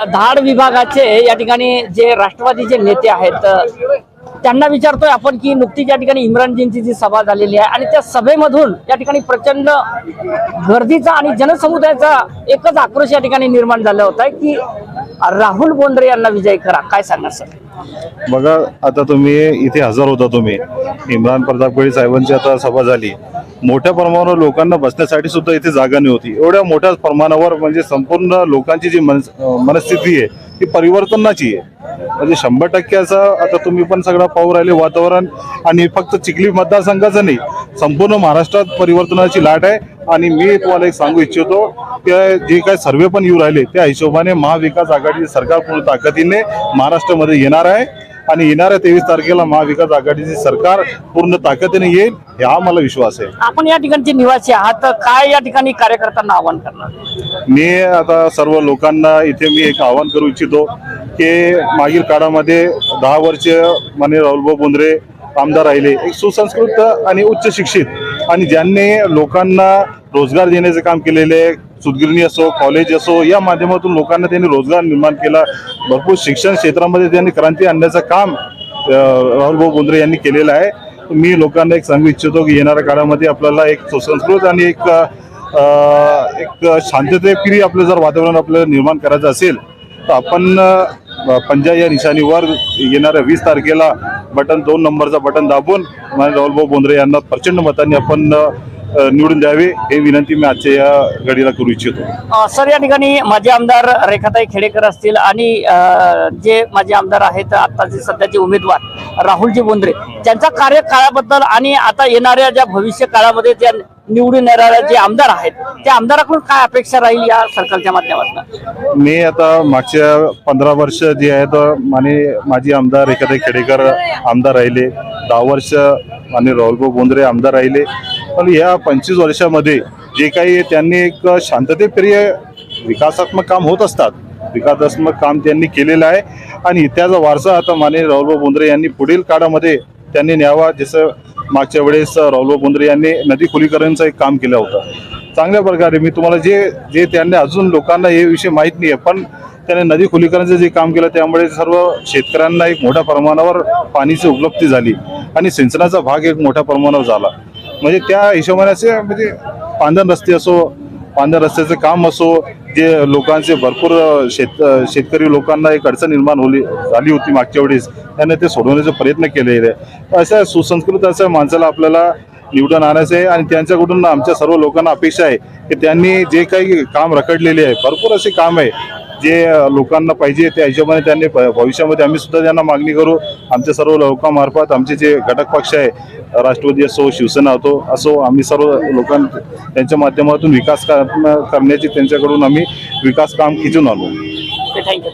धाड विभागाचे या ठिकाणी जे राष्ट्रवादीचे नेते आहेत त्यांना विचारतोय आपण की नुकतीच या ठिकाणी इम्रानजींची जी सभा झालेली आहे आणि त्या सभेमधून या ठिकाणी प्रचंड गर्दीचा आणि जनसमुदायाचा एकच आक्रोश या ठिकाणी निर्माण झाला होता की राहुल बोंद्रे यांना विजय करा. काय सांगणार सर? बघा, आता तुम्ही इथे हजर होता, तुम्ही इम्रान प्रतापगडी साहेबांची आता सभा झाली. मोठ्या प्रमाणावर लोकांना बसण्यासाठी सुद्धा इथे जागा नव्हती. एवढ्या मोठ्या प्रमाणावर म्हणजे संपूर्ण लोकांची जी मनस्थिती आहे ती परिवर्तनाची आहे. म्हणजे 100% असं आता तुम्ही पण सगळं पाहू राहिले वातावरण. आणि फक्त चिखली मतदारसंघाचं नाही, संपूर्ण महाराष्ट्रात परिवर्तनाची लाट आहे. आणि मी तुम्हाला एक सांगू इच्छितो की जे काही सर्वे पण येऊ राहिले त्या हिशोबाने महाविकास आघाडीचे सरकार पूर्ण ताकदीने महाराष्ट्रामध्ये येणार आहे. आणि येणाऱ्या 23 तारखेला महाविकास आघाडीचे सरकार पूर्ण ताकदीने येईल हा मला विश्वास आहे. आपण या ठिकाणचे निवासी आहात, काय या ठिकाणी कार्यकर्त्यांना आवाहन करणार? मी आता सर्व लोकांना इथे मी एक आवाहन करू इच्छितो की मागील काळामध्ये 10 वर्ष माननीय राहुलभाऊ बोंद्रे आमदार राहिले, एक सुसंस्कृत आणि उच्च शिक्षित आणि ज्यांनी लोकांना रोजगार देण्याचे काम केलेले, सुतगिरणी असो, कॉलेज असो, या माध्यमातून लोकांना त्यांनी रोजगार निर्माण केला. भरपूर शिक्षण क्षेत्रामध्ये त्यांनी क्रांती आणण्याचं काम राहुलभाऊ बोंद्रे यांनी केलेलं आहे. मी लोकांना एक सांगू इच्छितो की येणाऱ्या काळामध्ये आपल्याला एक सुसंस्कृत आणि एक शांततेप्रिय आपलं जर वातावरण आपल्याला निर्माण करायचं असेल तर आपण पंजा या निशाणीवर येणाऱ्या 20 तारखेला बटन 2 नंबरचा बटन दाबून राहुलभाऊ बोंद्रे यांना प्रचंड मतांनी आपण निवडून द्यावे हे विनंती मी आजच्या या घडीला करू इच्छितो. सर, या ठिकाणी माजी आमदार रेखाताई खेडेकर असतील आणि जे माजी आमदार आहेत आताचे सध्याचे उमेदवार राहुलजी बोंद्रे, त्यांचा कार्यकाळाबद्दल आणि आता येणाऱ्या ज्या भविष्य काळामध्ये त्या निवडून येणाऱ्या जे आमदार आहेत त्या आमदाराकडून काय अपेक्षा राहील या सरकारच्या माध्यमातून? मी आता मागच्या 15 वर्ष जे आहेत माजी आमदार रेखाताई खेडेकर आमदार राहिले, 10 वर्ष आणि राहुलभाऊ बोंद्रे आमदार राहिले. पण या 25 वर्षामध्ये जे काही त्यांनी एक शांततेप्रिय विकासात्मक काम होत असतात, विकासात्मक काम त्यांनी केलेलं आहे. आणि त्याचा वारसा आता माननीय राहुलभाऊ बोंद्रे यांनी पुढील काळामध्ये त्यांनी न्यावा. जसं मागच्या वेळेस राहुलभाऊ बोंद्रे यांनी नदी खोलीकरणचं एक काम केलं होतं चांगल्या प्रकारे. मी तुम्हाला जे त्यांनी अजून लोकांना हे विषय माहीत नाही आहे, पण त्याने नदी खोलीकरणचं जे काम केलं त्यामुळे सर्व शेतकऱ्यांना एक मोठ्या प्रमाणावर पाणीची उपलब्धी झाली आणि सिंचनाचा भाग एक मोठ्या प्रमाणावर झाला. म्हणजे त्या हिशोबाने असे म्हणजे पांधन रस्ते असो, पांढर रस्त्याचं काम असो, जे लोकांचे भरपूर शेतकरी लोकांना एक अडचण निर्माण झाली होती मागच्या वेळेस, त्याने ते सोडवण्याचा प्रयत्न केलेले आहे. अशा सुसंस्कृत अशा माणसाला आपल्याला निवडून आणायचं आहे. आणि त्यांच्याकडून आमच्या सर्व लोकांना अपेक्षा आहे की त्यांनी जे काही काम रखडलेले आहे, भरपूर असे काम आहे जे लोकांना पाहिजे, त्या हिशोबाने त्यांनी भविष्यामध्ये आम्ही सुद्धा त्यांना मागणी करू. आमच्या सर्व लोकांमार्फत आमचे जे घटक पक्ष आहे, राष्ट्रवादी असो, शिवसेना असो, आम्ही सर्व लोकांना त्यांच्या माध्यमातून विकास करण्याची त्यांच्याकडून आम्ही विकास काम खिचून आणू. थँक्यू.